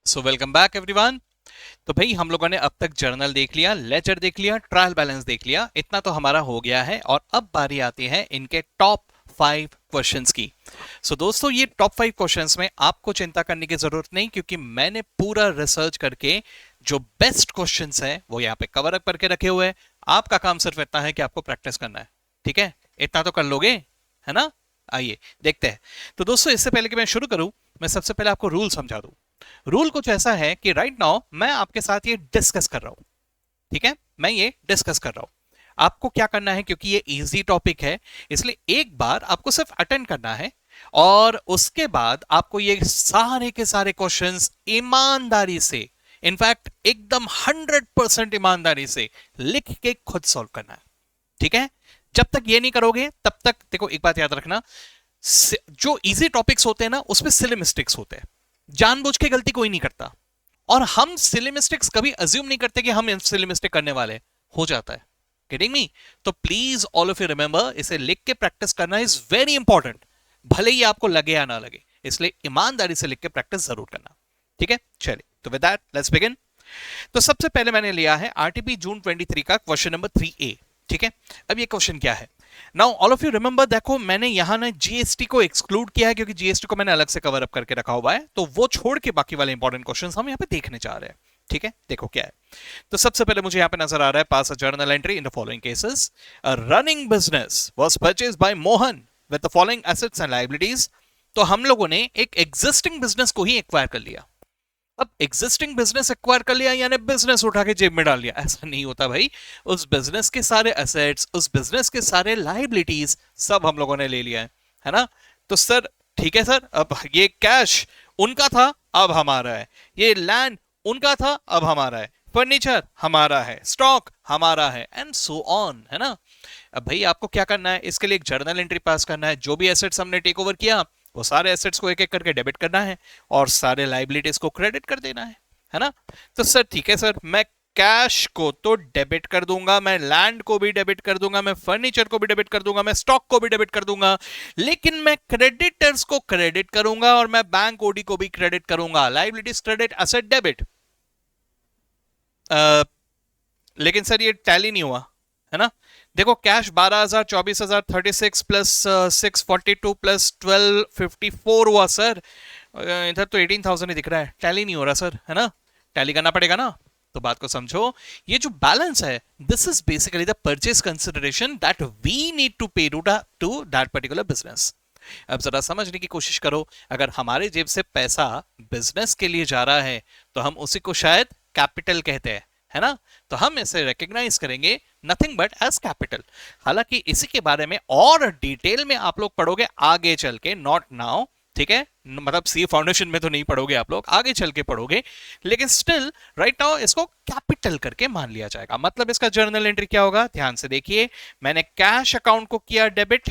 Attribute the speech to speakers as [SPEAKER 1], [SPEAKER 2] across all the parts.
[SPEAKER 1] So welcome back everyone. तो भाई हम लोगों ने अब तक जर्नल देख लिया, लेजर देख लिया, ट्रायल बैलेंस देख लिया, इतना तो हमारा हो गया है। और अब बारी आती है इनके टॉप 5 क्वेश्चंस की। दोस्तों ये टॉप 5 क्वेश्चंस में आपको चिंता करने की जरूरत नहीं, क्योंकि मैंने पूरा रिसर्च करके जो बेस्ट क्वेश्चंस हैं वो यहाँ पे कवर अप करके रखे हुए हैं। आपका काम सिर्फ इतना है कि आपको प्रैक्टिस करना है। ठीक है, इतना तो कर लोगे, है ना? आइए देखते हैं। तो दोस्तों इससे पहले कि मैं शुरू करूं, मैं सबसे पहले आपको रूल समझा दूं। रूल कुछ ऐसा है कि राइट नाउ मैं आपके साथ ये डिस्कस कर रहा हूं। ठीक है, मैं ये डिस्कस कर रहा हूं। आपको क्या करना है, क्योंकि ये इजी टॉपिक है, इसलिए एक बार आपको सिर्फ अटेंड करना है। और उसके बाद आपको ये सारे के सारे क्वेश्चंस ईमानदारी से, इनफैक्ट एकदम 100% ईमानदारी से लिख के खुद सॉल्व करना है। ठीक है, जब तक ये नहीं करोगे तब तक देखो, एक बात याद रखना, जो इजी टॉपिक्स होते हैं ना उसमें सिली मिस्टेक्स होते हैं। जानबूझ के गलती कोई नहीं करता, और हम सिली मिस्टेक्स कभी अज्यूम नहीं करते कि हम सिली मिस्टेक करने वाले, हो जाता है। Getting me? तो please all of you remember, इसे लिख के प्रैक्टिस करना इज वेरी इंपॉर्टेंट, भले ही आपको लगे या ना लगे। इसलिए ईमानदारी से लिख के प्रैक्टिस जरूर करना। ठीक है, चलिए तो विद दैट लेट्स बिगिन। तो सबसे पहले मैंने लिया है आरटीपी जून 23 का क्वेश्चन नंबर 3A। ठीक है, अब ये क्वेश्चन क्या है? Now all of you remember, देखो मैंने यहां ना जीएसटी को एक्सक्लूड किया है, क्योंकि जीएसटी को मैंने अलग से कवर अप करके रखा हुआ है। तो वो छोड़ के बाकी वाले इंपॉर्टेंट क्वेश्चंस हम यहां पे देखने जा रहे हैं। ठीक है, देखो क्या है। तो सबसे पहले मुझे यहां पे नजर आ रहा है, pass a journal entry in the following cases. A running business was purchased by Mohan with the following assets and liabilities. तो हम लोगों ने एक एग्जिस्टिंग बिजनेस को ही एक्वायर कर लिया। अब एग्जिस्टिंग बिजनेस एक्वायर कर लिया यानी बिजनेस उठा के जेब में डाल लिया, ऐसा नहीं होता भाई। उस बिजनेस के सारे एसेट्स, उस बिजनेस के सारे लाइबिलिटीज सब हम लोगों ने ले लिया है ना? तो सर ठीक है सर, अब ये कैश उनका था, अब हमारा है। ये लैंड उनका था, अब हमारा है। फर्नीचर हमारा है, स्टॉक हमारा है, एंड सो ऑन, है ना? अब भाई आपको क्या करना है, इसके लिए एक जर्नल एंट्री पास करना है। जो भी एसेट्स हमने टेक ओवर किया वो सारे एसेट्स को एक एक करके डेबिट करना है, और सारे लाइबिलिटीज को क्रेडिट कर देना है ना? तो सर ठीक है सर, मैं कैश को तो डेबिट कर दूंगा, मैं लैंड को भी डेबिट कर दूंगा, मैं फर्नीचर को भी डेबिट कर दूंगा, मैं स्टॉक को भी डेबिट कर दूंगा, लेकिन मैं क्रेडिटर्स को क्रेडिट करूंगा और मैं बैंक ओडी को भी क्रेडिट करूंगा। Liabilities credit, asset debit. लेकिन सर ये टैली नहीं हुआ, है ना? देखो कैश 12,000, 24,000, 36 प्लस 642 प्लस 1254 हुआ सर। इधर तो 18,000 ही दिख रहा है, टैली नहीं हो रहा सर, है ना? टैली करना पड़ेगा ना। तो बात को समझो, ये जो बैलेंस है, this is basically the purchase consideration that we need to pay to that particular business. अब जरा समझने की कोशिश करो, अगर हमारे जेब से पैसा बिजनेस के लिए जा रहा है तो हम उसी को शायद कैपिटल कहते हैं, है ना? तो हम इसे रिकॉग्नाइज करेंगे नथिंग बट एज कैपिटल। हालांकि इसी के बारे में और डिटेल में आप लोग पढ़ोगे आगे चल के, नॉट नाउ। ठीक है, मतलब सी फाउंडेशन में तो नहीं पढ़ोगे आप लोग, आगे चल के पढ़ोगे। लेकिन स्टिल राइट नाउ इसको कैपिटल करके मान लिया जाएगा। मतलब इसका जर्नल एंट्री क्या होगा, ध्यान से देखिए। मैंने कैश अकाउंट को किया डेबिट,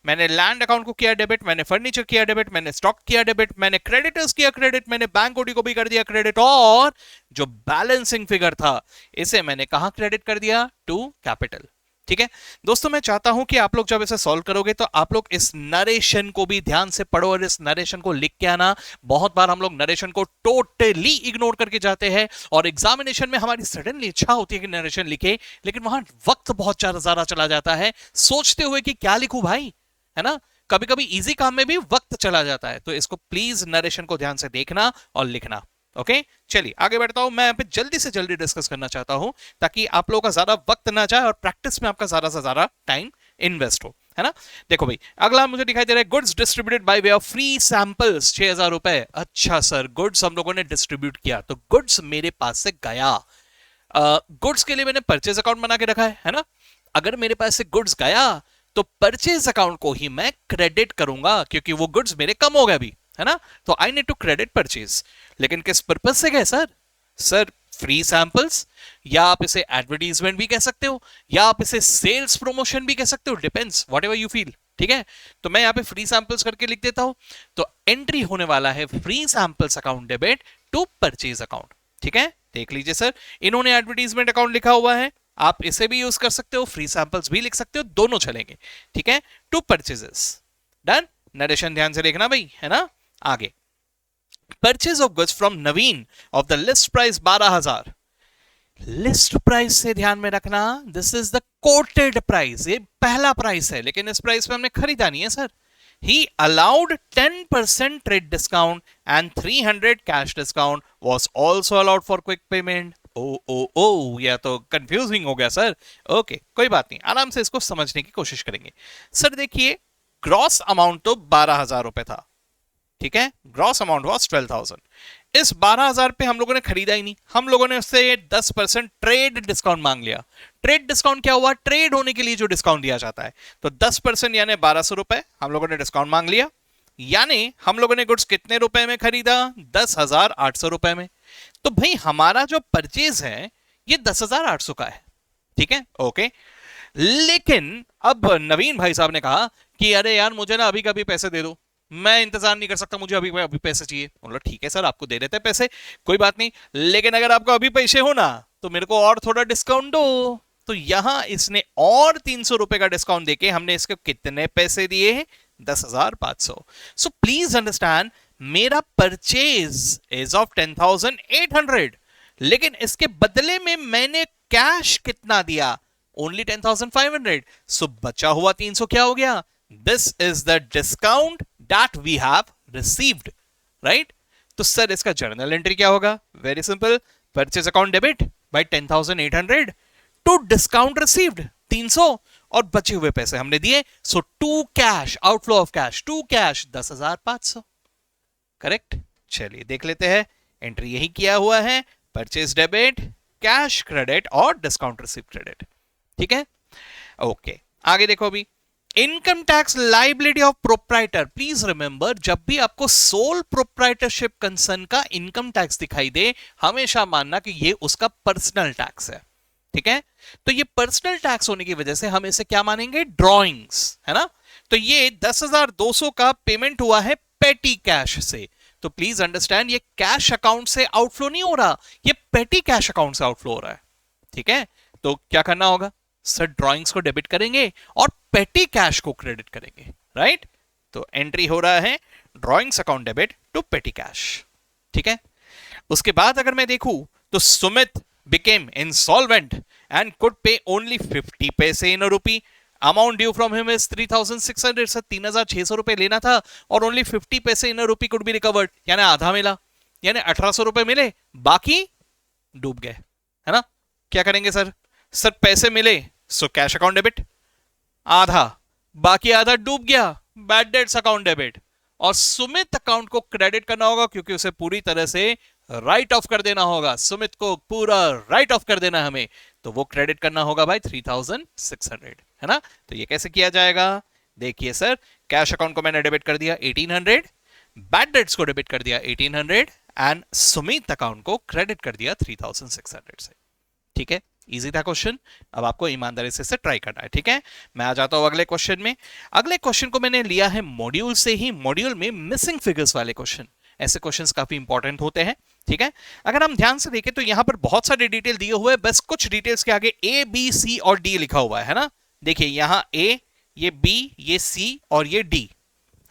[SPEAKER 1] मैंने लैंड अकाउंट को किया डेबिट, मैंने फर्नीचर किया डेबिट, मैंने स्टॉक किया डेबिट, मैंने क्रेडिटर्स किया क्रेडिट, मैंने बैंक ओडी को भी कर दिया क्रेडिट, और जो बैलेंसिंग फिगर था इसे मैंने कहां क्रेडिट कर दिया, टू कैपिटल। ठीक है दोस्तों, मैं चाहता हूं कि आप लोग जब इसे सॉल्व करोगे तो आप लोग इस नरेशन को भी ध्यान से पढ़ो और इस नरेशन को लिख के आना। बहुत बार हम लोग नरेशन को टोटली इग्नोर करके जाते हैं, और एग्जामिनेशन में हमारी सडनली इच्छा होती है कि नरेशन लिखे, लेकिन वहां वक्त बहुत ज्यादा चला जाता है सोचते हुए कि क्या लिखूं भाई, है ना? कभी कभी इजी काम में भी वक्त चला जाता है। तो इसको प्लीज नरेशन को ध्यान से देखना और लिखना। ओके, चलिए आगे बढ़ता हूं। मैं यहाँ पे जल्दी से जल्दी डिस्कस करना चाहता हूं, ताकि आप लोगों का ज्यादा वक्त ना जाए और प्रैक्टिस में आपका ज्यादा से ज्यादा टाइम इन्वेस्ट हो, है ना? देखो भाई, अगला मुझे दिखाई दे रहा है, goods distributed by way of free samples, 6,000 रुपए। अच्छा सर, गुड्स हम लोगों ने डिस्ट्रीब्यूट किया, तो गुड्स मेरे पास से गया। गुड्स के लिए मैंने परचेज अकाउंट बना के रखा है ना? अगर मेरे पास से गुड्स गया तो परचेज अकाउंट को ही मैं क्रेडिट करूंगा, क्योंकि वो गुड्स मेरे कम हो गए अभी, है ना? तो I need to credit purchase. लेकिन किस पर्पज से गए सर? सर फ्री सैंपल्स, या आप इसे एडवर्टीजमेंट भी कह सकते हो, या आप इसे सेल्स प्रमोशन भी कह सकते हो, depends what ever you feel. ठीक है, तो मैं यहां पे फ्री सैंपल्स करके लिख देता हूं। तो एंट्री होने वाला है free samples account debit to purchase account. ठीक है, देख लीजिए सर, इन्होंने एडवर्टीजमेंट अकाउंट लिखा हुआ है, आप इसे भी यूज कर सकते हो, फ्री सैंपल्स भी लिख सकते हो, दोनों चलेंगे। ठीक है, टू परचेजेस, डन। नरेशन ध्यान से देखना भाई, है ना? आगे purchase of goods from Naveen of the list price 12,000। List price से ध्यान में रखना, this is the coated price, ये पहला प्राइस है, लेकिन इस प्राइस पे हमने खरीदा नहीं है sir. He allowed 10% trade discount and 300 cash discount was also allowed for quick payment. ओ यह तो कंफ्यूजिंग हो गया सर। ओके कोई बात नहीं, आराम से इसको समझने की कोशिश करेंगे। सर देखिए ग्रॉस अमाउंट तो 12,000 रुपए था, ठीक है, ग्रॉस अमाउंट वॉज 12,000। इस 12,000 पे हम लोगों ने खरीदा ही नहीं, हम लोगों ने उससे 10% ट्रेड डिस्काउंट मांग लिया। ट्रेड डिस्काउंट क्या हुआ? ट्रेड होने के लिए जो डिस्काउंट दिया जाता है, तो 10% यानी 1,200 रुपए हम लोगों ने डिस्काउंट मांग लिया, यानी हम लोगों ने गुड्स कितने रुपए में खरीदा? 10,800 रुपए में। तो भाई हमारा जो परचेज है ये 10,800 का है, ठीक है, ओके। लेकिन अब नवीन भाई साहब ने कहा कि अरे यार मुझे ना अभी का भी पैसे दे दो, मैं इंतजार नहीं कर सकता, मुझे अभी अभी पैसे चाहिए। बोलो ठीक है सर, आपको दे देते हैं पैसे, कोई बात नहीं, लेकिन अगर आपको अभी पैसे हो ना तो मेरे को और थोड़ा डिस्काउंट दो। तो यहां इसने और 300 रुपए का डिस्काउंट देके हमने इसको कितने पैसे दिए हैं? 10,500। सो प्लीज अंडरस्टैंड, मेरा परचेज इज ऑफ 10,800, लेकिन इसके बदले में मैंने कैश कितना दिया? ओनली 10,500। सो बचा हुआ 300 क्या हो गया? This is the discount that we have received, right? तो सर इसका जर्नल एंट्री क्या होगा? Very simple, purchase account debit by 10,800 to discount received 300 और बचे हुए पैसे हमने दिए। So to cash, outflow of cash, to cash 10,500, correct. चलिए देख लेते हैं, एंट्री यही किया हुआ है, परचेज डेबिट, कैश क्रेडिट और डिस्काउंट रिसीव क्रेडिट, ठीक है, ओके। आगे देखो अभी, income tax liability of proprietor. Please remember, जब भी आपको सोल प्रोप्राइटरशिप कंसर्न का इनकम टैक्स दिखाई दे, हमेशा मानना कि ये उसका पर्सनल टैक्स है, ठीक है। तो ये पर्सनल टैक्स होने की वजह से हम इसे क्या मानेंगे? ड्रॉइंग्स, है ना। तो ये 10,200 का पेमेंट हुआ है पेटी कैश से, तो प्लीज अंडरस्टैंड ये कैश अकाउंट से आउटफ्लो नहीं हो रहा, ये पेटी कैश अकाउंट से आउटफ्लो हो रहा है, ठीक है। तो क्या करना होगा सर? ड्रॉइंग्स को डेबिट करेंगे और पेटी कैश को क्रेडिट करेंगे, राइट। तो एंट्री हो रहा है drawings account debit to petty cash, ठीक है। उसके बाद अगर मैं देखूं तो Sumit became insolvent and could pay only 50 पैसे in a rupee. Amount due from him is 3,600, sir 3,600 रुपए लेना था और only 50 पैसे in a rupee could be recovered, यानी आधा मिला, यानी 1,800 रुपए मिले, बाकी डूब गए, है ना। क्या करेंगे सर? सर पैसे मिले सो कैश अकाउंट डेबिट आधा, बाकी आधा डूब गया, बैड डेट्स अकाउंट डेबिट, और सुमित अकाउंट को क्रेडिट करना होगा क्योंकि उसे पूरी तरह से राइट ऑफ कर देना होगा, सुमित को पूरा राइट ऑफ कर देना हमें, तो वो क्रेडिट करना होगा भाई 3,600, है ना। तो ये कैसे किया जाएगा? देखिए सर, कैश अकाउंट को मैंने डेबिट कर दिया 1,800, बैड डेट्स को डेबिट कर दिया 1,800 एंड सुमित अकाउंट को क्रेडिट कर दिया 3,600 से, ठीक है। इजी था क्वेश्चन, अब आपको ईमानदारी से ट्राई करना है, ठीक है। मैं आ जाता हूं अगले क्वेश्चन में। अगले क्वेश्चन को मैंने लिया है मॉड्यूल से ही, मॉड्यूल में मिसिंग फिगर्स वाले क्वेश्चन, ऐसे क्वेश्चंस काफी इंपॉर्टेंट होते हैं, ठीक है। अगर हम ध्यान से देखें तो यहां पर बहुत सारे डिटेल दिए हुए हैं, बस कुछ डिटेल्स के आगे ए बी सी और डी लिखा हुआ है ना। देखिए यहां ए, ये बी, ये सी और ये डी,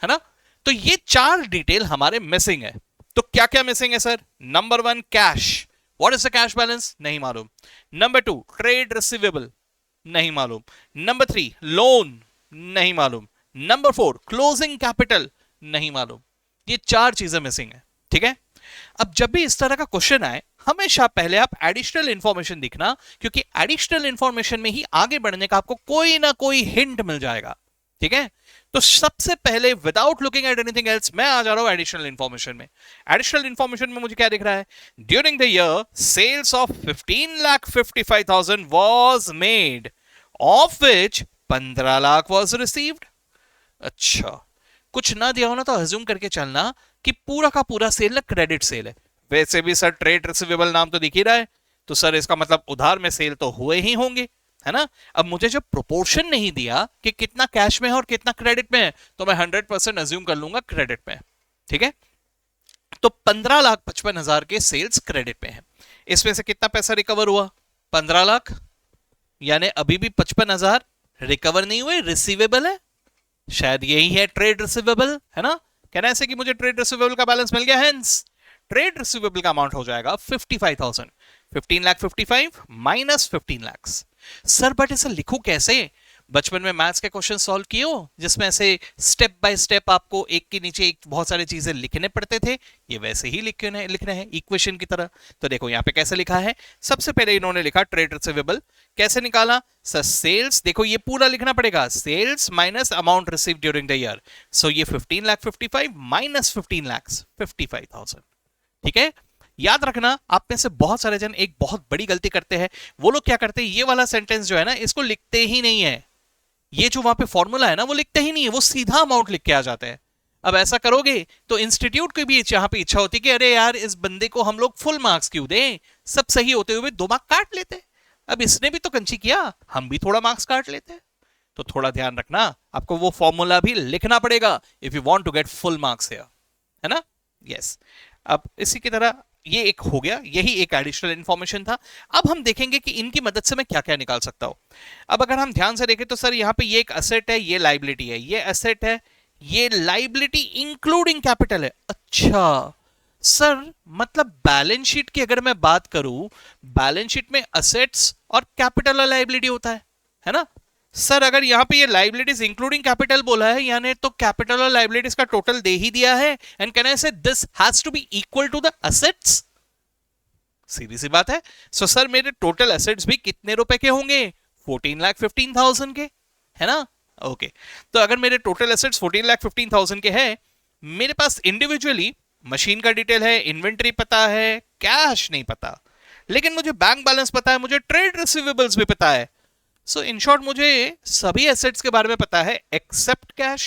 [SPEAKER 1] है ना। तो ये 4 डिटेल हमारे मिसिंग है। तो क्या क्या मिसिंग है sir? Number 1 cash, what is the cash balance? नहीं मालूम। नंबर 2 ट्रेड रिसीवेबल, नहीं मालूम। नंबर 3 लोन, नहीं मालूम। नंबर 4 क्लोजिंग कैपिटल, नहीं मालूम। ये 4 चीजें मिसिंग है, ठीक है। अब जब भी इस तरह का क्वेश्चन आए, हमेशा पहले आप एडिशनल इंफॉर्मेशन दिखना, क्योंकि एडिशनल इंफॉर्मेशन में ही आगे बढ़ने का आपको कोई ना कोई हिंट मिल जाएगा, ठीक है। तो सबसे पहले without looking at anything else मैं आ जा रहा हूं एडिशनल इंफॉर्मेशन में। एडिशनल इंफॉर्मेशन में मुझे क्या दिख रहा है? During the year sales of 15,55,000 was made, of which 15 lakh was received. अच्छा, कुछ ना दिया हो ना तो अज्यूम करके चलना कि पूरा का पूरा सेल ना क्रेडिट सेल है। वैसे भी सर ट्रेड रिसीवेबल नाम तो दिख ही रहा है, तो सर इसका मतलब उधार में सेल तो हुए ही होंगे, है ना। अब मुझे जब प्रोपोर्शन नहीं दिया कि कितना कैश में है और कितना क्रेडिट में है, तो मैं 100% अज्यूम कर लूंगा क्रेडिट में, ठीक है। तो 15,55,000 के सेल्स क्रेडिट में है। इसमें से कितना पैसा रिकवर हुआ? 15 लाख, यानी अभी भी 55,000 रिकवर नहीं हुए, रिसीवेबल है। शायद यही है ट्रेड रिसीवेबल, है ना। कहना ऐसे कि मुझे ट्रेड रिसीवेबल का बैलेंस मिल गया, हेंस ट्रेड रिसीवेबल का अमाउंट हो जाएगा 55,000। 15 lakh 55 minus 15 lakh. Sir but इसे लिखूं कैसे? बचपन में मैथ्स के क्वेश्चन सॉल्व किए हो जिसमें ऐसे स्टेप बाय स्टेप आपको एक के नीचे एक बहुत सारी चीजें लिखने पड़ते थे, ये वैसे ही लिखने हैं इक्वेशन की तरह। तो देखो यहाँ पे कैसे लिखा है। सबसे पहले इन्होंने लिखा ट्रेड रिसीवेबल, कैसे निकाला सर? सेल्स, देखो ये पूरा लिखना पड़ेगा, sales minus amount receive during the year. So ये 15 लाख 55 माइनस 15 लाख 55,000। ठीक है, याद रखना आप में से बहुत सारे जन एक बहुत बड़ी गलती करते हैं। वो लोग क्या करते हैं, ये वाला सेंटेंस जो है ना इसको लिखते ही नहीं है, ये जो वहां पे फॉर्मूला है ना वो लिखते ही नहीं है, वो सीधा अमाउंट लिख के आ जाते हैं। अब ऐसा करोगे तो इंस्टीट्यूट की भी यहां पे इच्छा होती कि अरे यार इस बंदे को हम लोग फुल मार्क्स क्यों दें, सब सही होते हुए 2 मार्क्स काट लेते। अब इसने भी तो कंची किया, हम भी थोड़ा मार्क्स काट लेते। तो थोड़ा ध्यान रखना, आपको वो फॉर्मूला भी लिखना पड़ेगा if you want to get full marks here, है ना? यस। अब इसी की तरह ये एक हो गया, यही एक एडिशनल इंफॉर्मेशन था। अब हम देखेंगे कि इनकी मदद से मैं क्या क्या निकाल सकता हूं। अब अगर हम ध्यान से देखें तो सर यहाँ पे ये एक असेट है, ये लाइबिलिटी है, ये असेट है, ये लाइबिलिटी इंक्लूडिंग कैपिटल है। अच्छा सर, मतलब बैलेंस शीट की अगर मैं बात करूं, बैलेंस शीट में असेट्स और कैपिटल और लाइबिलिटी होता है ना? सर अगर यहां पे ये लाइबिलिटीज इंक्लूडिंग कैपिटल बोला है, यानी तो कैपिटल और लाइबिलिटीज का टोटल दे ही दिया है, and can I say this has to be equal to the assets. सीधी सी बात है। सो सर मेरे टोटल असेट्स भी कितने रुपए के होंगे? 14,15,000 के, है ना? ओके, तो अगर मेरे टोटल असेट्स 14,15,000 के हैं, मेरे पास इंडिविजुअली मशीन का डिटेल है, इन्वेंट्री पता है, कैश नहीं पता, लेकिन मुझे बैंक बैलेंस पता है, मुझे ट्रेड रिसीवेबल्स भी पता है। सो इन शॉर्ट मुझे सभी एसेट्स के बारे में पता है एक्सेप्ट कैश,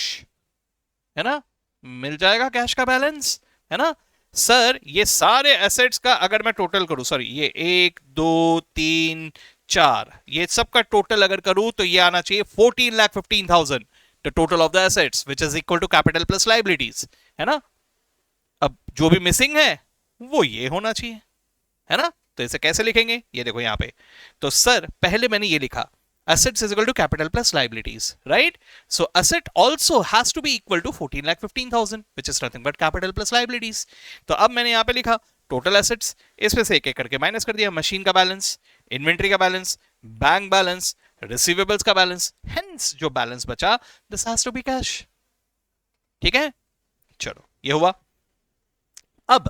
[SPEAKER 1] है ना? मिल जाएगा कैश का बैलेंस, है ना? सर ये सारे एसेट्स का अगर मैं टोटल करूं, सॉरी ये 1 2 3 4, ये सब का टोटल अगर करूं तो ये आना चाहिए 14,15,000, the total of the assets which is equal to capital plus liabilities, है ना? अब जो भी मिसिंग है वो ये होना चाहिए, है ना? तो इसे कैसे लिखेंगे, ये देखो यहां पे। तो सर पहले मैंने ये लिखा assets is equal to capital plus liabilities, right? So asset also has to be equal to 14,15,000, which is nothing but capital plus liabilities. तो अब मैंने यहाँ पे लिखा total assets, इसमें से एक एक करके माइनस कर दिया, मशीन का बैलेंस, इन्वेंट्री का बैलेंस, बैंक बैलेंस, रिसीवेबल्स का बैलेंस, हेंस जो बैलेंस बचा this has to be cash। ठीक है, चलो ये हुआ। अब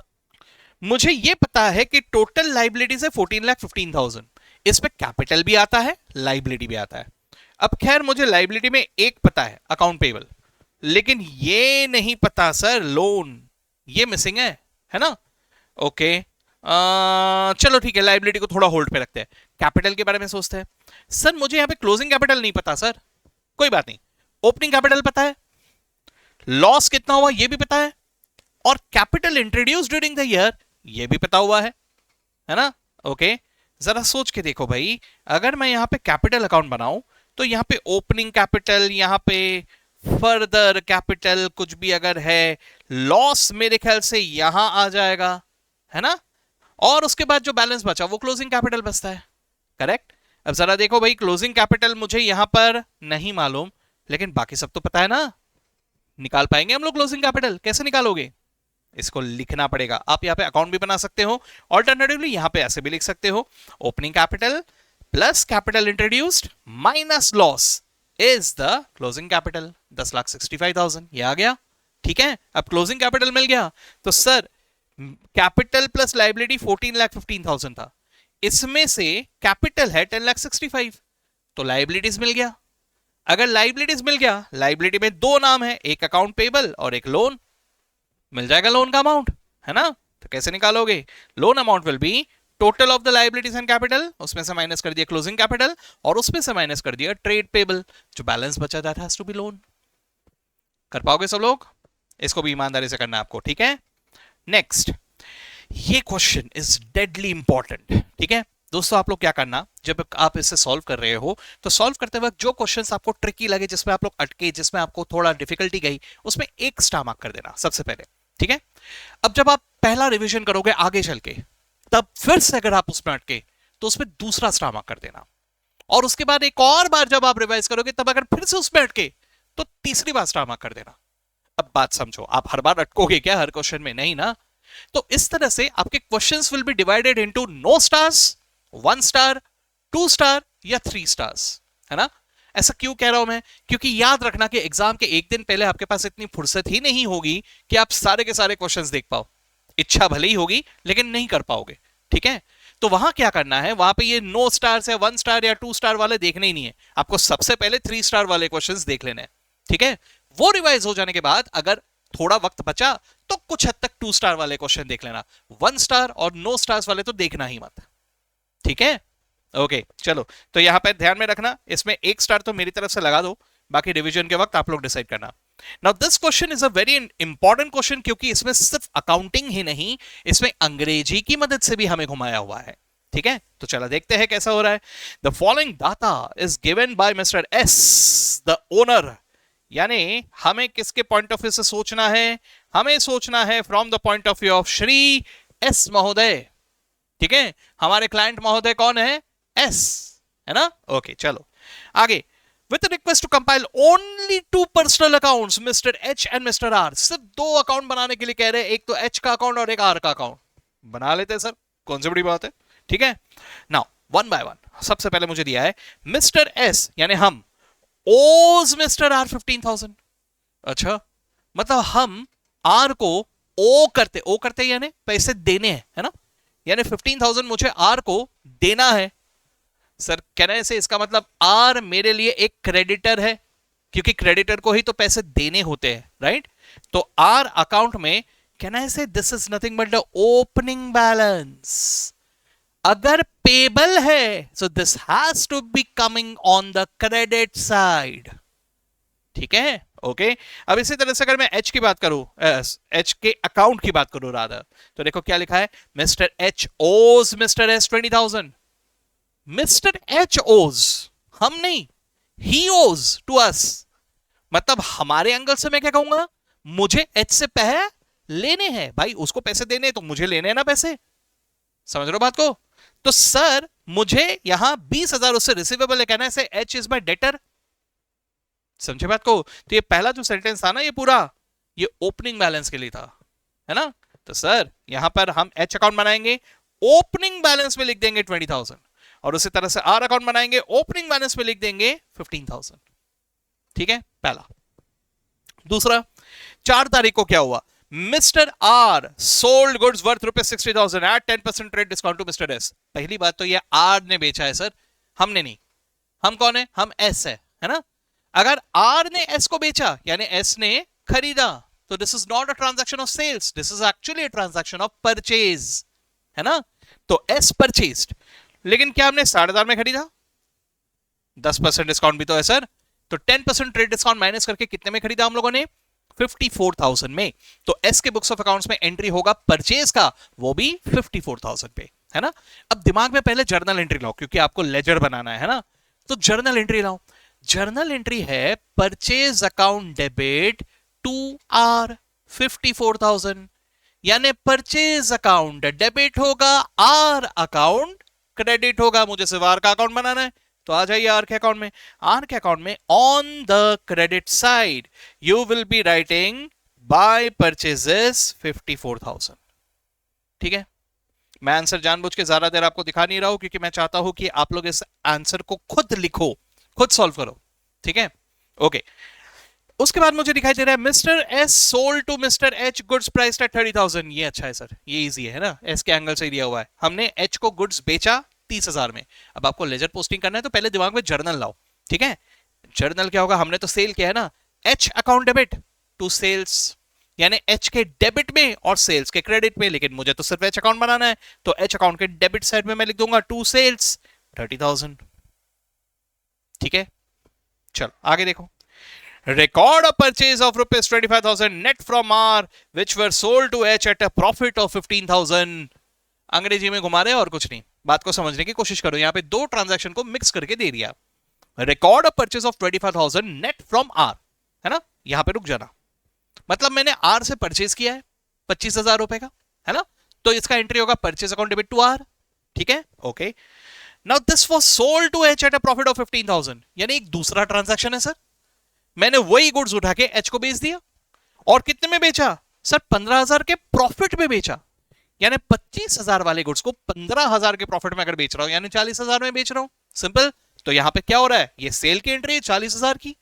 [SPEAKER 1] मुझे ये पता है कि टोटल लाइबिलिटीज है 14,15,000, इसमें कैपिटल भी आता है, लाइबिलिटी भी आता है। अब खैर मुझे लाइबिलिटी में एक पता है, अकाउंट पेबल, लेकिन ये नहीं पता सर लोन, ये मिसिंग है ना? ओके, चलो ठीक है, लाइबिलिटी को थोड़ा होल्ड पे रखते हैं, कैपिटल के बारे में सोचते हैं। सर मुझे यहां पे क्लोजिंग कैपिटल नहीं पता सर, कोई बात नहीं, ओपनिंग कैपिटल पता है, लॉस कितना हुआ ये भी पता है, और capital introduce during the year ये भी पता हुआ है ना? ओके, जरा सोच के देखो भाई, अगर मैं यहां पे कैपिटल अकाउंट बनाऊं तो यहां पे ओपनिंग कैपिटल, यहां पे फर्दर कैपिटल कुछ भी अगर है, लॉस मेरे ख्याल से यहां आ जाएगा, है ना? और उसके बाद जो बैलेंस बचा वो क्लोजिंग कैपिटल बचता है, करेक्ट? अब जरा देखो भाई, क्लोजिंग कैपिटल मुझे यहां पर नहीं मालूम, लेकिन बाकी सब तो पता है ना। निकाल पाएंगे हम लोग क्लोजिंग कैपिटल? कैसे निकालोगे? इसको लिखना पड़ेगा। आप यहां पे अकाउंट भी बना सकते हो, ऑल्टरनेटिवली यहां पे ऐसे भी लिख सकते हो, opening capital plus capital introduced minus loss is the closing capital, 10,65,000 ये आ गया। ठीक है, अब क्लोजिंग कैपिटल मिल गया, तो सर कैपिटल प्लस लाइबिलिटी 14,15,000 था, इसमें से कैपिटल है 10,65,000, तो लाइबिलिटीज मिल गया। अगर लाइबिलिटीज मिल गया, लाइबिलिटी में दो नाम है, एक अकाउंट पेबल और एक लोन, मिल जाएगा लोन का अमाउंट, है ना? तो कैसे निकालोगे? Loan amount will be total of the liabilities and capital, उसमें से माइनस कर दिया क्लोजिंग कैपिटल, और उसमें से माइनस कर दिया ट्रेड पेबल, जो बैलेंस बचा that has to be loan. कर पाओगे सब लोग? इसको भी ईमानदारी से करना आपको, ठीक है? नेक्स्ट, ये क्वेश्चन इज डेडली इंपॉर्टेंट, ठीक है दोस्तों। आप लोग क्या करना, जब आप इसे सॉल्व कर रहे हो तो सॉल्व करते वक्त जो क्वेश्चंस आपको ट्रिकी लगे, जिसमें आप लोग अटके, जिसमें आपको थोड़ा डिफिकल्टी गई, उसमें एक स्टार मार्क कर देना सबसे पहले, ठीक है? अब जब आप पहला रिवीजन करोगे आगे चल के, तब फिर से अगर आप उसमें अटके तो उसमें दूसरा स्टार मार्क कर देना, और उसके बाद एक और बार जब आप रिवाइज करोगे तब अगर फिर से उसमें अटके तो तीसरी बार स्टार मार्क कर देना। अब बात समझो, आप हर बार अटकोगे क्या हर क्वेश्चन में? नहीं ना। तो इस तरह से आपके questions will be divided into no stars, 1 star, 2 star या 3 स्टार्स, है ना। ऐसा क्यों कह रहा हूं मैं, क्योंकि याद रखना कि एग्जाम के एक दिन पहले आपके पास इतनी फुर्सत ही नहीं होगी कि आप सारे के सारे क्वेश्चंस देख पाओ। इच्छा भले ही होगी लेकिन नहीं कर पाओगे, ठीक है। तो वहां क्या करना है, वहां पे ये नो स्टार या 1 स्टार या 2 स्टार वाले देखने ही नहीं है, आपको सबसे पहले 3 स्टार वाले क्वेश्चंस देख लेने हैं, ठीक है। वो रिवाइज हो जाने के बाद अगर थोड़ा वक्त बचा तो कुछ हद तक 2 स्टार वाले क्वेश्चन देख लेना, 1 स्टार और नो स्टार्स वाले तो देखना ही मत, ठीक है। ओके चलो, तो यहां पर ध्यान में रखना, इसमें 1 स्टार तो मेरी तरफ से लगा दो, बाकी रिवीजन के वक्त आप लोग डिसाइड करना। Now this question is a very important question, क्योंकि इसमें सिर्फ अकाउंटिंग ही नहीं, इसमें अंग्रेजी की मदद से भी हमें घुमाया हुआ है, ठीक है। तो चलो देखते हैं कैसा हो रहा है। The following data is given by mister S the owner, यानी हमें किसके पॉइंट ऑफ व्यू से सोचना है, हमें सोचना है from the point of view of Shri S महोदय, ठीक है। हमारे क्लाइंट महोदय कौन है, एस, है ना। ओके चलो आगे। With a request to compile only 2 personal accounts, Mr. H and Mr. R, सिर्फ 2 अकाउंट बनाने के लिए कह रहे हैं, एक तो H का अकाउंट और एक R का अकाउंट। बना लेते हैं सर, कौन सी बड़ी बात है, ठीक है। नाउ 1 by 1, सबसे पहले मुझे दिया है मिस्टर S यानी हम owes Mr. R 15,000। अच्छा, मतलब हम R को ओ करते यानी पैसे देने हैं, है ना, यानी 15,000 मुझे R को देना है। सर कहने से इसका मतलब आर मेरे लिए एक क्रेडिटर है, क्योंकि क्रेडिटर को ही तो पैसे देने होते हैं, राइट। तो आर अकाउंट में कहना से this is nothing but the opening balance. अगर पेबल है so this has to be coming on the credit side, ठीक है। ओके अब इसी तरह से अगर मैं एच की बात करूं, एच के अकाउंट की बात करूं राधा, तो देखो क्या लिखा है, मिस्टर एच ओज मिस्टर एस 20,000। मिस्टर एच ओज, हम नहीं, ही ओज टू अस, मतलब हमारे एंगल से मैं क्या कहूंगा, मुझे एच से पैसे लेने हैं भाई, उसको पैसे देने तो मुझे लेने हैं ना पैसे, समझ रहे हो बात को। तो सर मुझे यहां 20,000 उससे रिसीवेबल है, कहना है एच इज माई डेटर, समझे बात को। तो ये पहला जो सेंटेंस था ना, ये पूरा ये ओपनिंग बैलेंस के लिए था, है ना। तो सर यहां पर हम एच अकाउंट बनाएंगे, ओपनिंग बैलेंस में लिख देंगे 20,000, और उसी तरह से आर अकाउंट बनाएंगे, ओपनिंग बैलेंस में लिख देंगे 15,000, ठीक है पहला। दूसरा, 4 तारीख को क्या हुआ, mister R sold goods worth ₹60,000 at 10% trade discount to mister S. पहली बात तो ये आर ने बेचा है सर, हमने नहीं। हम कौन है, हम एस है ना। अगर आर ने एस को बेचा यानी एस ने खरीदा, तो this is not a transaction of sales, this is actually a transaction of purchase, है ना। तो एस परचेज्ड, लेकिन क्या हमने 8,500 में खरीदा, 10% डिस्काउंट भी तो है सर, तो 10% ट्रेड डिस्काउंट माइनस करके कितने में खरीदा हम लोगों ने, 54,000 में। तो एस के बुक्स ऑफ अकाउंट्स में एंट्री होगा परचेज का, वो भी 54,000 पे, है ना। अब दिमाग में पहले जर्नल एंट्री लाओ, क्योंकि आपको लेजर बनाना है ना, तो जर्नल एंट्री लाओ। जर्नल एंट्री है purchase account debit to R 54,000, यानी परचेज अकाउंट डेबिट होगा, आर अकाउंट क्रेडिट होगा। मुझे सिर्फ आर का अकाउंट बनाना है, तो आ जाइए आर के अकाउंट में। आर के अकाउंट में on the credit side you will be writing by purchases 54,000, ठीक है। मैं आंसर जानबूझ के ज्यादा देर आपको दिखा नहीं रहा हूं, क्योंकि मैं चाहता हूं कि आप लोग इस आंसर को खुद लिखो, खुद सॉल्व करो, ठीक है। ओके उसके बाद मुझे दिखाई दे रहा है mister S sold to mister H goods priced at 30,000। ये अच्छा है सर, ये इजी है ना, एस के एंगल से दिया हुआ है। हमने एच को गुड्स बेचा 30,000 में। अब आपको लेजर पोस्टिंग करना है, तो पहले दिमाग में जर्नल लाओ, ठीक है। जर्नल क्या होगा, हमने तो सेल किया है ना, H account debit to sales, यानी एच के डेबिट में और सेल्स के क्रेडिट में, लेकिन मुझे तो सिर्फ एच अकाउंट बनाना है, तो एच अकाउंट के डेबिट साइड में मैं लिख दूंगा टू सेल्स 30,000, ठीक है। चलो आगे देखो, record a purchase of ₹25,000 net from R which were sold to H at a profit of 15,000। अंग्रेजी में घुमा रहे हैं और कुछ नहीं, बात को समझने की कोशिश करो। यहां पे 2 ट्रांजैक्शन को मिक्स करके दे दिया। Record a purchase of 25,000 net from R, है ना, यहां पे रुक जाना, मतलब मैंने आर से परचेज किया है 25,000 रुपए का, है ना, तो इसका एंट्री होगा purchase account debit to R, ठीक है। Okay now this was sold to H at a profit of 15,000, यानी एक दूसरा ट्रांजैक्शन है सर। मैंने वही गुड्स उठा के एच को बेच दिया, और कितने में बेचा, सर 15,000 के प्रॉफिट में बेचा, यानी 25,000 वाले गुड्स को 15,000 के प्रॉफिट में अगर बेच रहा हूं यानी 40,000 में बेच रहा हूं, सिंपल। तो यहां पे क्या हो रहा है, ये सेल की एंट्री है 40,000 की।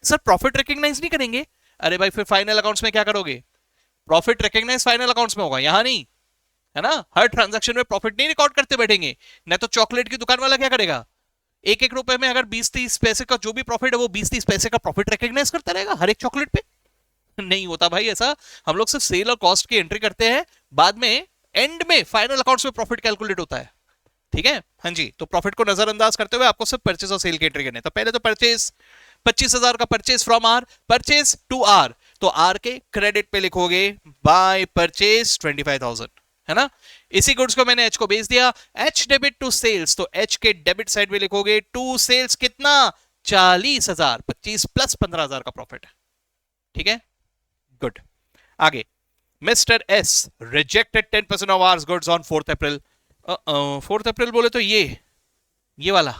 [SPEAKER 1] सर प्रॉफिट रिकॉग्नाइज नहीं करेंगे, अरे भाई फिर फाइनल अकाउंट्स में क्या करोगे, प्रॉफिट रिकॉग्नाइज फाइनल अकाउंट्स में होगा, यहां नहीं, है ना। हर ट्रांजैक्शन में प्रॉफिट नहीं रिकॉर्ड करते बैठेंगे, नहीं तो चॉकलेट की दुकान वाला क्या करेगा, एक एक रुपए में अगर 20-30 पैसे का जो भी प्रॉफिट है वो 20-30 पैसे का प्रॉफिट रिकॉग्नाइज करता रहेगा हर एक चॉकलेट पे, नहीं होता भाई ऐसा। हम लोग सिर्फ सेल और कॉस्ट की एंट्री करते हैं, बाद में एंड में फाइनल अकाउंट्स में प्रॉफिट कैलकुलेट होता है, ठीक है। हाँ जी, तो प्रॉफिट को नजरअंदाज करते हुए आपको सिर्फ परचेज और सेल की एंट्री करनी है। तो पहले तो परचेज 25,000 का purchase from R, purchase to R, तो आर के क्रेडिट पे लिखोगे बाय परचेज 25,000, है ना। इसी गुड्स को मैंने एच को बेच दिया, एच डेबिट टू सेल्स, तो एच के डेबिट साइड में लिखोगे टू सेल्स कितना 40,000, 25 प्लस 15,000 का प्रॉफिट है, ठीक है, गुड। आगे mister S rejected 10% of hours goods on 4th April. 4th अप्रैल बोले तो ये वाला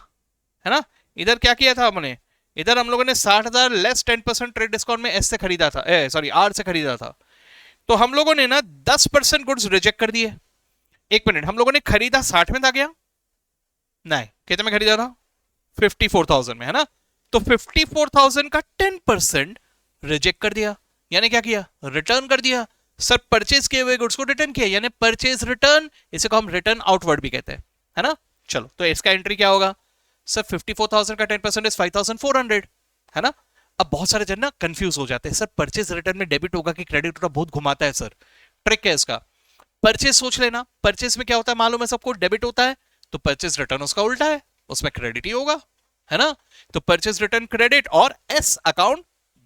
[SPEAKER 1] है ना। इधर क्या किया था हमने, इधर हम लोगों ने 60,000 लेस 10% ट्रेड डिस्काउंट में एस से खरीदा था, सॉरी आर से खरीदा था। तो हम लोगों ने ना 10% गुड्स रिजेक्ट कर दिए। एक मिनट, हम लोगों ने खरीदा 60 में था क्या, नहीं, कितने में खरीदा था 54,000 में, है ना। तो 54,000 का 10% रिजेक्ट कर दिया, यानी क्या किया, रिटर्न कर दिया। सर परचेज किए हुए गुड्स को रिटर्न किया, यानी परचेज रिटर्न, इसे को हम रिटर्न आउटवर्ड भी कहते हैं, है ना। चलो तो इसका एंट्री क्या होगा, सर 54,000 का 10% इज 5,400, है ना। अब बहुत सारे जन ना कंफ्यूज हो जाते हैं, सर परचेज रिटर्न में डेबिट होगा कि क्रेडिट होगा, बहुत घुमाता है सर। ट्रिक है इसका, परचेज सोच लेना, परचेज में क्या होता है मालूम है सबको, डेबिट होता है, तो परचेज रिटर्न उसका उल्टा है, उसमें क्रेडिट ही होगा, है ना। तो परचेज रिटर्न क्रेडिट और S account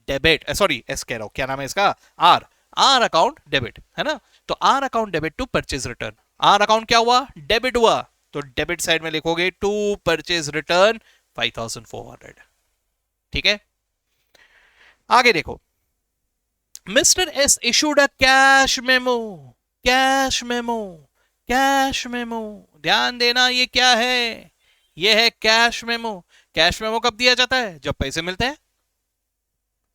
[SPEAKER 1] debit, sorry S कह रहा हूं, क्या नाम है इसका, आर, आर अकाउंट डेबिट, है ना। तो R account debit to purchase return, R account क्या हुआ, डेबिट हुआ, तो डेबिट साइड में लिखोगे टू परचेज रिटर्न 5,400, ठीक है। आगे देखो, mister S issued a cash memo, cash memo, cash memo, ध्यान देना ये क्या है, ये है कैश मेमो। कैश मेमो कब दिया जाता है, जब पैसे मिलते हैं,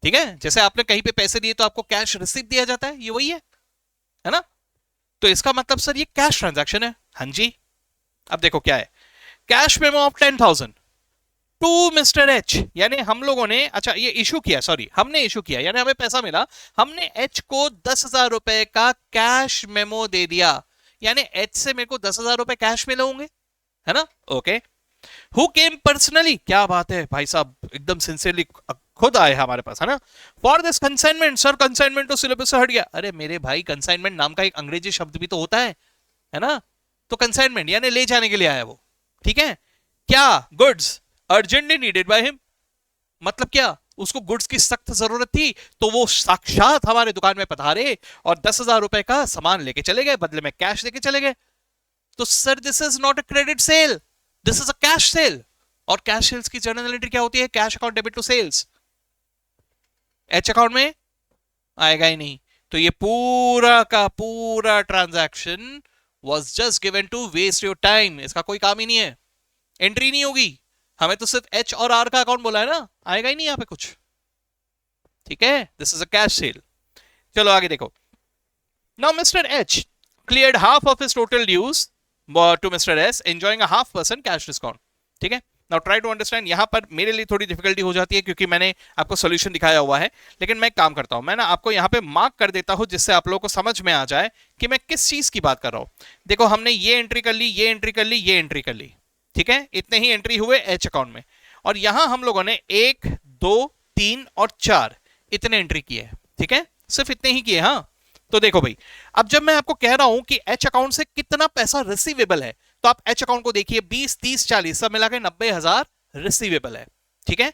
[SPEAKER 1] ठीक है। जैसे आपने कहीं पे पैसे दिए तो आपको कैश रिसीव दिया जाता है, ये वही है ना। तो इसका मतलब सर ये कैश ट्रांजैक्शन है, हाँ जी। अब देखो क्या है, cash memo of 10,000 to mister H, यानी हम लोगों ने, अच्छा ये इशू किया, सॉरी हमने इशू किया, यानी हमें पैसा मिला, हमने एच को 10,000 रुपए का कैश मेमो दे दिया, यानी एच से मेरे को 10,000 रुपए कैश मिले होंगे, है ना। ओके, हु केम पर्सनली, क्या बात है भाई साहब, एकदम सिंसियरली खुद आए हमारे पास, है ना। For this consignment, sir consignment तो सिलेबस से हट गया, अरे मेरे भाई कंसाइनमेंट नाम का एक अंग्रेजी शब्द भी तो होता है ना। तो कंसाइनमेंट यानी ले जाने के लिए आया वो, ठीक है। क्या goods urgently needed by him, मतलब क्या उसको गुड्स की सख्त जरूरत थी, तो वो साक्षात हमारे दुकान में पधारे और 10,000 रुपए का सामान लेके चले गए, बदले में कैश देके चले गए। तो sir this is not a credit sale, this is a cash sale. और कैश सेल्स की जर्नल एंट्री क्या होती है, cash account debit to sales, H account में आएगा ही नहीं। तो ये पूरा का पूरा transaction was just given to waste your time, इसका कोई काम ही नहीं है, एंट्री नहीं होगी। हमें तो सिर्फ एच और आर का अकाउंट बोला है ना, आएगा ही नहीं यहां पे कुछ, ठीक है। This is a cash sale. चलो आगे देखो, now mister H cleared half of his total dues to mister S enjoying a half % cash discount, ठीक है। नाउ ट्राई टू अंडरस्टैंड, यहां पर मेरे लिए थोड़ी डिफिकल्टी हो जाती है क्योंकि मैंने आपको सॉल्यूशन दिखाया हुआ है, लेकिन मैं एक काम करता हूं, मैं ना आपको यहां पे मार्क कर देता हूं जिससे आप लोगों को समझ में आ जाए कि मैं किस चीज की बात कर रहा हूं। देखो हमने ये एंट्री कर ली, ये एंट्री कर ली, ये एंट्री कर ली, ठीक है, इतने ही एंट्री हुए एच अकाउंट में। और यहां हम लोगों ने 1, 2, 3 और 4 इतने एंट्री किए, ठीक है, सिर्फ इतने ही किए। हाँ, तो देखो भाई, अब जब मैं आपको कह रहा हूं कि एच अकाउंट से कितना पैसा रिसीवेबल है, तो आप एच अकाउंट को देखिए, 20, 30, 40 सब मिला के 90,000 रिसीवेबल है, ठीक है।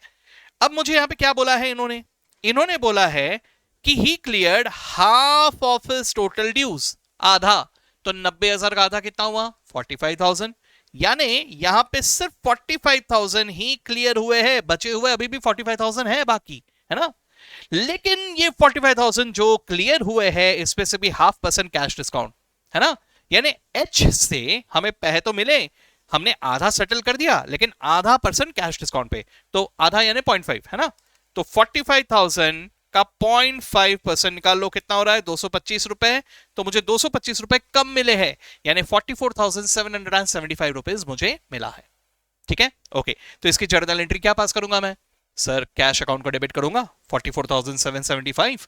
[SPEAKER 1] अब मुझे यहां पे क्या बोला है इन्होंने बोला है कि he cleared half of his total dues, आधा। तो 90,000 का आधा कितना हुआ, 45,000, यानी यहां पे सिर्फ 45,000 ही क्लियर हुए हैं, बचे हुए अभी भी 45,000 है बाकी, है ना। लेकिन ये 45,000 जो क्लियर हुए हैं इसमें से भी ½ कैश डिस्काउंट, है ना। यानी एच से हमें पैसे तो मिले, हमने आधा सेटल कर दिया, लेकिन ½ कैश डिस्काउंट पे, तो आधा यानी 0.5, है ना। तो 45,000 का 0.5% निकाल लो, कितना हो रहा है 225 रुपए। तो मुझे 225 रुपए कम मिले हैं, यानी 44,775 रुपीज मुझे मिला है। ठीक है, ओके। तो इसकी जर्नल एंट्री क्या पास करूंगा मैं? सर कैश अकाउंट को डेबिट करूंगा 44,775,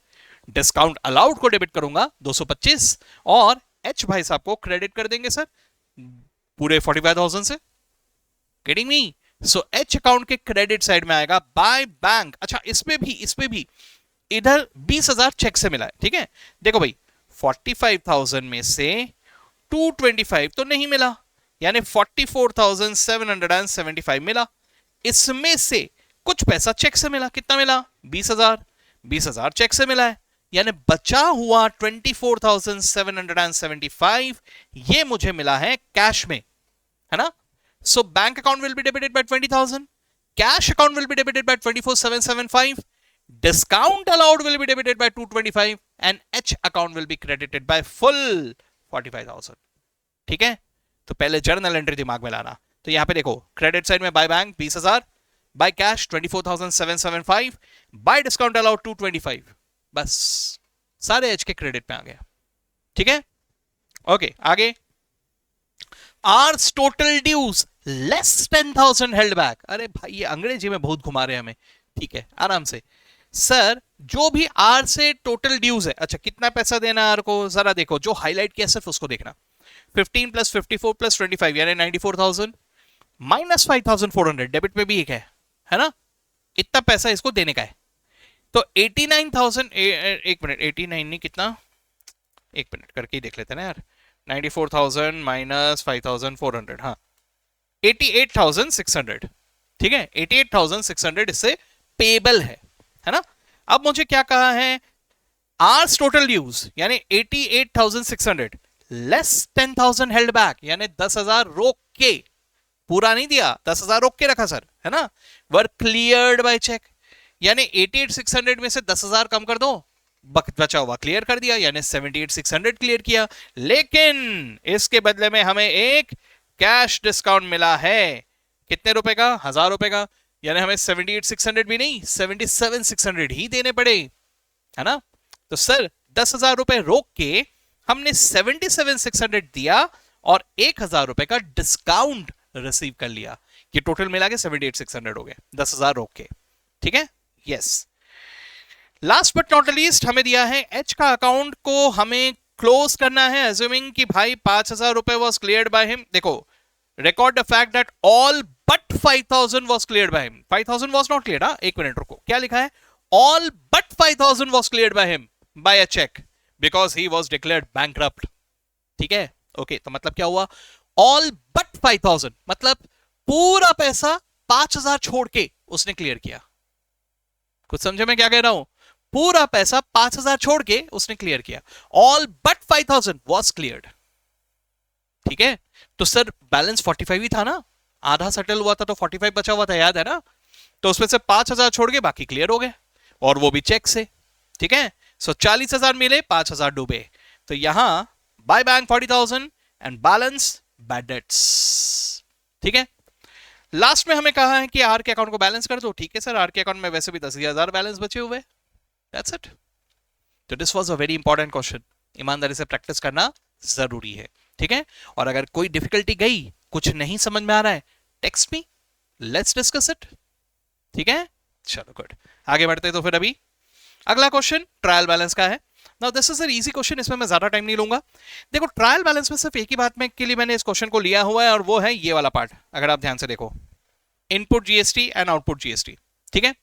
[SPEAKER 1] डिस्काउंट अलाउड को डेबिट करूंगा 225, और एच भाई साहब को क्रेडिट कर देंगे सर पूरे 45,000 से। Getting me? So H account के क्रेडिट साइड में आएगा बाय बैंक। अच्छा, इसमें भी इधर 20,000 चेक से मिला है। ठीक है, देखो भाई 45,000 में से 225 तो नहीं मिला, यानी 44,775 मिला। इसमें से कुछ पैसा चेक से मिला, कितना मिला 20,000, 20,000 चेक से मिला है, यानी बचा हुआ 24,775 ये मुझे मिला है कैश में, है ना। So bank account will be debited by 20,000, cash account will be debited by 24,775, discount allowed will be debited by 225, and H account will be credited by full 45,000। ठीक है, तो पहले जर्नल एंट्री दिमाग में लाना। तो यहां पे देखो क्रेडिट साइड में by bank 20,000, by cash 24,775, bye discount allowed 225, बस सारे एच के क्रेडिट में आ गया। ठीक है, ओके आगे। R's total dues less 10,000 held back. अरे भाई ये अंग्रेजी में बहुत घुमा रहे हैं हमें। ठीक है, आराम से। सर जो भी आर से टोटल ड्यूज है, अच्छा कितना पैसा देना आर को, जरा देखो जो हाईलाइट किया सिर्फ उसको देखना। 15 प्लस 54 प्लस 25 यानी 94,000 माइनस 5,400 डेबिट में भी एक है ना, इतना पैसा इसको देने का है। तो 89,000, एक मिनट 89 नहीं कितना, एक मिनट करके ही देख लेते हैं ना यार। 94,000 माइनस 5,400, हाँ 88,600। ठीक है, 88,600 इससे पेबल है ना। अब मुझे क्या कहा है, आर्स टोटल ड्यूज यानी 88,600 लेस 10,000 हेल्ड बैक, यानी 10,000 रोक के, पूरा नहीं दिया, 10,000 रोक के रखा सर, है ना। वर क्लियर्ड बाय चेक, यानी 88,600 में से 10,000 कम कर दो, बचा हुआ क्लियर कर दिया, यानी 78,600 क्लियर किया। लेकिन इसके बदले में हमें एक कैश डिस्काउंट मिला है, कितने रुपए का, 1,000 रुपए का, यानी हमें 78,600 भी नहीं 77,600 ही देने पड़े, है ना। तो सर 10,000 रुपए रोक के हमने 77,600 दिया और 1,000 रुपए का डिस्काउंट रिसीव कर लिया। ये टोटल मिला के 78,600 हो गए 10,000 रोक के। ठीक है, yes. Last but not least हमें दिया है एच का अकाउंट को हमें क्लोज करना है, अज्यूमिंग कि भाई 5,000 रुपए वॉज क्लियर्ड बाय हिम। देखो record the fact that all but 5,000 was cleared by him. 5,000 was not cleared, हाँ एक मिनट रुको, क्या लिखा है, all but 5,000 was cleared by him by a cheque because he was declared bankrupt. ठीक है, okay, तो मतलब क्या हुआ, ऑल बट 5,000 मतलब पूरा पैसा 5,000 छोड़ के उसने क्लियर किया। कुछ समझे मैं क्या कह रहा हूं, पूरा पैसा 5,000 छोड़ के उसने क्लियर किया, ऑल बट 5,000 वॉज क्लियर्ड। ठीक है, तो सर बैलेंस 45 ही था ना, आधा सेटल हुआ था तो 45 बचा हुआ था, याद है ना। तो उसमें से 5,000 छोड़ के बाकी क्लियर हो गए, और वो भी चेक से। ठीक है, सो 40,000 मिले, 5,000 डूबे। तो यहां by bank 40,000 and balance bad debts. ठीक है, लास्ट में हमें कहा है कि आर के अकाउंट को बैलेंस कर दो। ठीक है सर, आर के अकाउंट में वैसे भी 10,000 बैलेंस बचे हुए, दैट्स इट। तो this was a very important question, ईमानदारी से प्रैक्टिस करना जरूरी है। ठीक है, और अगर कोई डिफिकल्टी गई, कुछ नहीं समझ में आ रहा है, text me, let's discuss it. ठीक है, चलो गुड, आगे बढ़ते हैं। तो फिर अभी अगला क्वेश्चन ट्रायल बैलेंस का है। Now this is a easy question, इसमें मैं ज्यादा टाइम नहीं लूंगा। देखो ट्रायल बैलेंस में सिर्फ एक ही बात में के लिए मैंने इस क्वेश्चन को लिया हुआ है, और वो है ये वाला पार्ट। अगर आप ध्यान से देखो, input GST and output GST. ठीक है,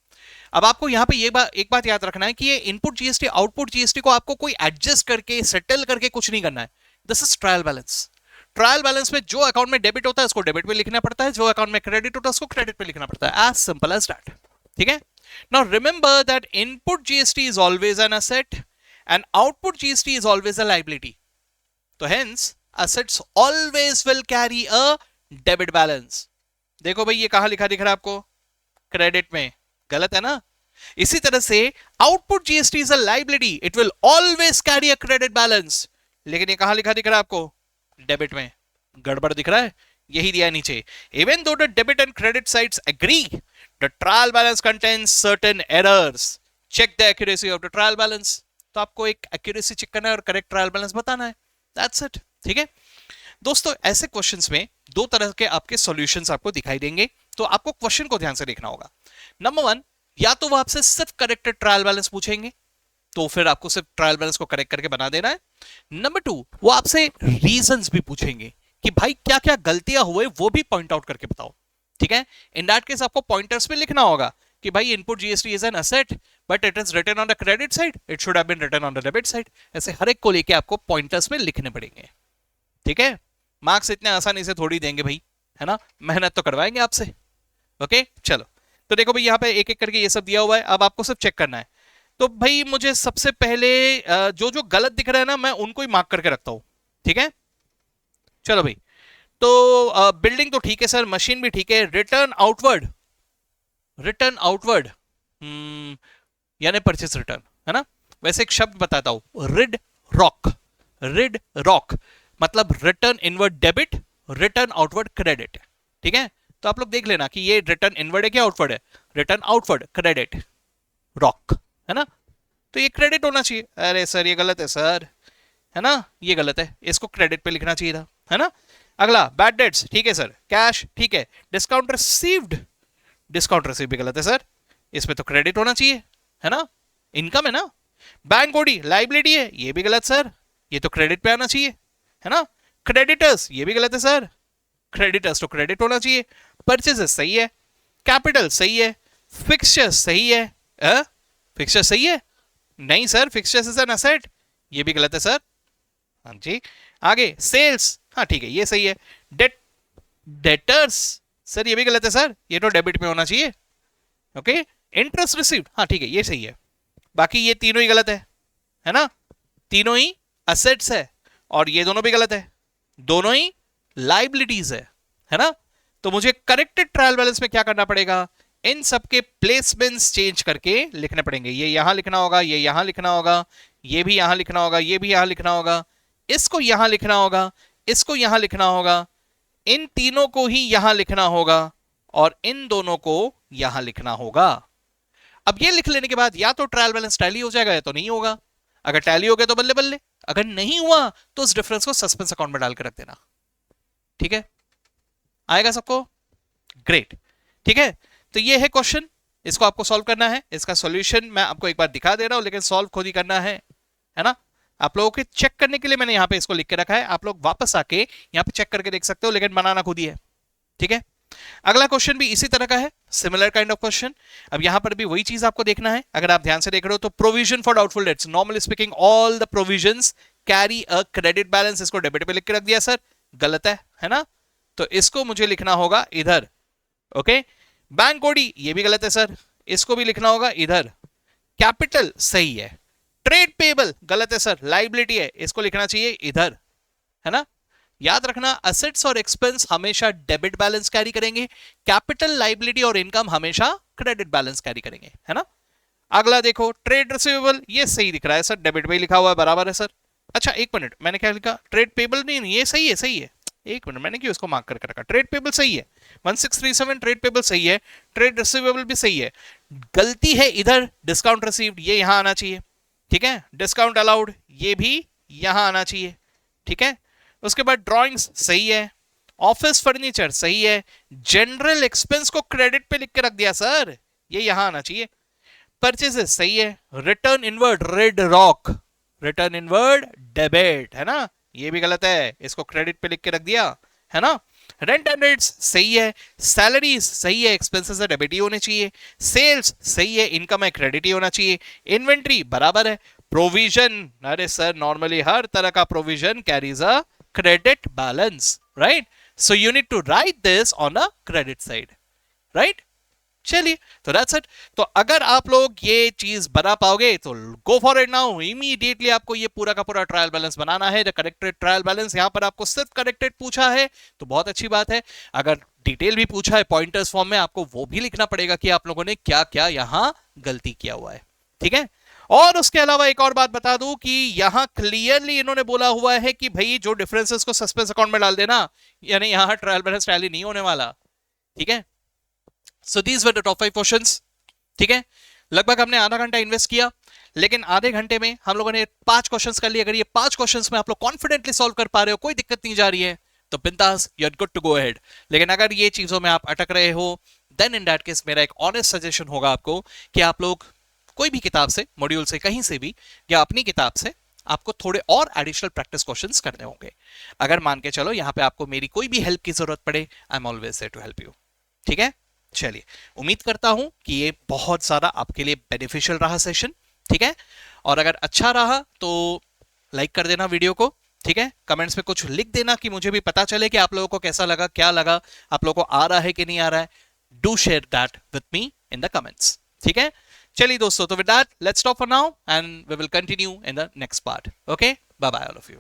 [SPEAKER 1] अब आपको यहां पे एक बात याद रखना है कि ये इनपुट जीएसटी आउटपुट जीएसटी को आपको कोई एडजस्ट करके सेटल करके कुछ नहीं करना है। This is trial balance. Trial balance में जो अकाउंट में डेबिट होता है उसको डेबिट में लिखना पड़ता है, जो अकाउंट में क्रेडिट होता है उसको क्रेडिट में लिखना पड़ता है, एज सिंपल एज दैट। ठीक है, now remember that input GST is always an asset and output GST is always a liability. तो hence assets always will carry a debit balance। देखो भाई ये कहां लिखा दिख रहा है आपको, क्रेडिट में, गलत है ना। इसी तरह से output GST is a liability, it will always carry a credit balance, लेकिन ये कहां लिखा दिख रहा है आपको, डेबिट में। गड़बड़ दिख रहा है, यही दिया है नीचे। Even though the debit and credit sides agree, the trial balance contains certain errors. Check the accuracy of the trial balance. तो आपको एक एक्यूरेसी चेक करना है और करेक्ट ट्रायल बैलेंस बताना है, दैट्स इट। ठीक है दोस्तों, ऐसे क्वेश्चंस में दो तरह के आपके सॉल्यूशंस आपको दिखाई देंगे, तो आपको क्वेश्चन को ध्यान से देखना होगा। नंबर वन, या तो वो आपसे सिर्फ करेक्टेड ट्रायल बैलेंस पूछेंगे, तो फिर आपको सिर्फ ट्रायल बैलेंस को करेक्ट करके बना देना है। नंबर टू, वो आपसे रीजंस भी पूछेंगे कि भाई क्या क्या गलतियां हुए वो भी पॉइंट आउट करके बताओ। ठीक है, इन दैट केस आपको पॉइंटर्स पे लिखना होगा कि भाई input GST is an asset but it is written on the credit side, it should have been written on the debit side. ऐसे हर एक को लेके आपको पॉइंटर्स में लिखने पड़ेंगे। ठीक है, मार्क्स इतने आसानी से थोड़ी देंगे भाई, है ना, मेहनत तो करवाएंगे आपसे। ओके चलो, तो देखो भाई यहाँ पे एक एक करके ये सब दिया हुआ है, अब आपको सिर्फ चेक करना है। तो भाई मुझे सबसे पहले जो जो गलत दिख रहा है ना, मैं उनको ही मार्क करके रखता हूं। ठीक है, चलो भाई, तो बिल्डिंग तो ठीक है सर, मशीन भी ठीक है, रिटर्न आउटवर्ड, रिटर्न आउटवर्ड यानी परचेस रिटर्न, है ना। वैसे एक शब्द बताता हूं, रिड रॉक, रिड रॉक मतलब return inward debit, return outward credit. ठीक है, तो आप लोग देख लेना कि ये रिटर्न इनवर्ड है क्या आउटवर्ड है, रिटर्न आउटवर्ड क्रेडिट रॉक, है ना। तो ये क्रेडिट होना चाहिए। अरे सर ये गलत है सर, है ना, ये गलत है, इसको क्रेडिट पे लिखना चाहिए था, है ना। अगला बैड डेट्स, ठीक है सर, कैश ठीक है, डिस्काउंट रिसीव्ड, डिस्काउंट रिसीव भी गलत है सर, इसमें तो क्रेडिट होना चाहिए, है ना, इनकम है ना। बैंक ओडी लाइबिलिटी है, ये भी गलत सर, ये तो क्रेडिट पे आना चाहिए, है ना। क्रेडिटर्स ये भी गलत है सर, क्रेडिटर्स तो क्रेडिट होना चाहिए। परचेजेस सही है, कैपिटल सही है, फिक्सचर्स सही है, फिक्सचर सही है, नहीं sir fixtures is an asset, ये भी गलत है सर। हाँ जी, आगे सेल्स, हाँ ठीक है ये सही है। डेटर्स सर ये भी गलत है सर, ये तो डेबिट में होना चाहिए। ओके, इंटरेस्ट रिसीव्ड, हाँ ठीक है ये सही है। बाकी ये तीनों ही गलत है ना, तीनों ही असेट्स है और ये दोनों भी गलत है, दोनों ही लाइबिलिटीज है ना। तो मुझे करेक्टेड ट्रायल बैलेंस में क्या करना पड़ेगा, इन सबके प्लेसमेंट्स चेंज करके लिखने पड़ेंगे। ये यहां लिखना होगा, ये यहां लिखना होगा, ये भी यहां लिखना होगा, ये भी यहां लिखना होगा, इसको यहां लिखना होगा, इसको यहां लिखना होगा, इन तीनों को ही यहां लिखना होगा और इन दोनों को यहां लिखना होगा। अब ये लिख लेने के बाद या तो ट्रायल बैलेंस टैली हो जाएगा या तो नहीं होगा। अगर टैली हो गया तो बल्ले बल्ले, अगर नहीं हुआ तो उस डिफरेंस को सस्पेंस अकाउंट में डाल के रख देना। ठीक है, आएगा सबको, ग्रेट। ठीक है, तो ये है क्वेश्चन, इसको आपको सॉल्व करना है। इसका सॉल्यूशन मैं आपको एक बार दिखा दे रहा हूं, लेकिन सॉल्व खुद ही करना है ना। आप लोगों के चेक करने के लिए मैंने यहां पे इसको लिख के रखा है, आप लोग वापस आके यहां पे चेक करके देख सकते हो, लेकिन बनाना खुद ही है। ठीक है, अगला क्वेश्चन भी इसी तरह का है, सिमिलर काइंड ऑफ क्वेश्चन। अब यहां पर भी वही चीज आपको देखना है, अगर आप ध्यान से देख रहे हो तो provision for doubtful debts, normally speaking all the provisions carry a credit balance, इसको डेबिट पे लिख के रख दिया सर, गलत है ना। तो इसको मुझे लिखना होगा इधर। ओके, बैंक ओडी ये भी गलत है सर, इसको भी लिखना होगा इधर। कैपिटल सही है, ट्रेड पेबल गलत है सर, लाइबिलिटी है, इसको लिखना चाहिए इधर, है ना। याद रखना असेट्स और एक्सपेंस हमेशा डेबिट बैलेंस कैरी करेंगे, कैपिटल लाइबिलिटी और इनकम हमेशा क्रेडिट बैलेंस कैरी करेंगे, है ना। अगला देखो ट्रेड रिसीवेबल, ये सही दिख रहा है सर, डेबिट पे लिखा हुआ है, बराबर है सर। अच्छा एक मिनट, मैंने क्या लिखा, ट्रेड पेबल नहीं, ये सही है, सही है, एक मिनट मैंने क्यों इसको मार्क करके रखा, ट्रेड पेबल सही है, 1637 ट्रेड पेबल सही है, ट्रेड रिसीवेबल भी सही है, गलती है इधर डिस्काउंट रिसीव्ड, ये यहां आना चाहिए। ठीक है, डिस्काउंट अलाउड ये भी यहां आना चाहिए। ठीक है, उसके बाद ड्राइंग्स सही है, ऑफिस फर्नीचर सही है, जनरल एक्सपेंस को क्रेडिट पे लिख के रख दिया सर, ये यहां आना चाहिए। परचेजेस सही है, return inward red rock, return inward debit, है ना, ये भी गलत है, इसको क्रेडिट पे लिख के रख दिया, है ना। रेंट एंड रेट्स सही है, सैलरीज सही है, एक्सपेंसेस डेबिट ही होने चाहिए, सेल्स सही है, इनकम है क्रेडिट ही होना चाहिए, इन्वेंट्री बराबर है, प्रोविजन, अरे सर नॉर्मली हर तरह का provision carries a credit balance, right, so you need to write this on a credit side, right. चलिए, तो दैट्स इट। तो अगर आप लोग ये चीज बना पाओगे तो go for it now, immediately आपको ये पूरा का पूरा ट्रायल बैलेंस बनाना है, द करेक्टेड ट्रायल बैलेंस। यहां पर आपको सिर्फ करेक्टेड पूछा है तो बहुत अच्छी बात है, अगर डिटेल भी पूछा है पॉइंटर्स फॉर्म में, आपको वो भी लिखना पड़ेगा कि आप लोगों ने क्या क्या यहां गलती किया हुआ है। ठीक है, और उसके अलावा एक और बात बता दूं कि यहां क्लियरली इन्होंने बोला हुआ है कि भाई जो डिफरेंसेस को सस्पेंस अकाउंट में डाल देना, यानी यहां ट्रायल बैलेंस टैली नहीं होने वाला। ठीक है, so these were the top 5 questions. ठीक है, लगभग हमने आधा घंटा इन्वेस्ट किया, लेकिन आधे घंटे में हम लोगों ने 5 क्वेश्चंस कर लिए। अगर ये 5 क्वेश्चंस में आप लोग कॉन्फिडेंटली सॉल्व कर पा रहे हो, कोई दिक्कत नहीं जा रही है, तो बिंदास, you are good to go ahead. लेकिन अगर ये चीजों में आप अटक रहे हो, देन इन दैट केस मेरा एक ऑनेस्ट सजेशन होगा आपको कि आप लोग कोई भी किताब से, मॉड्यूल से, कहीं से भी, या अपनी किताब से आपको थोड़े और एडिशनल प्रैक्टिस क्वेश्चंस करने होंगे। अगर मान के चलो यहां पे आपको मेरी कोई भी हेल्प की जरूरत पड़े, I am always there to help you. ठीक है, चलिए, उम्मीद करता हूं कि ये बहुत ज्यादा आपके लिए बेनिफिशियल रहा सेशन। ठीक है, और अगर अच्छा रहा तो लाइक कर देना वीडियो को। ठीक है, कमेंट्स में कुछ लिख देना कि मुझे भी पता चले कि आप लोगों को कैसा लगा, क्या लगा, आप लोगों को आ रहा है कि नहीं आ रहा है। Do share that with me in the comments. ठीक है, चलिए दोस्तों, तो with that let's stop for now and we will continue in the next part. Okay, bye bye all of you.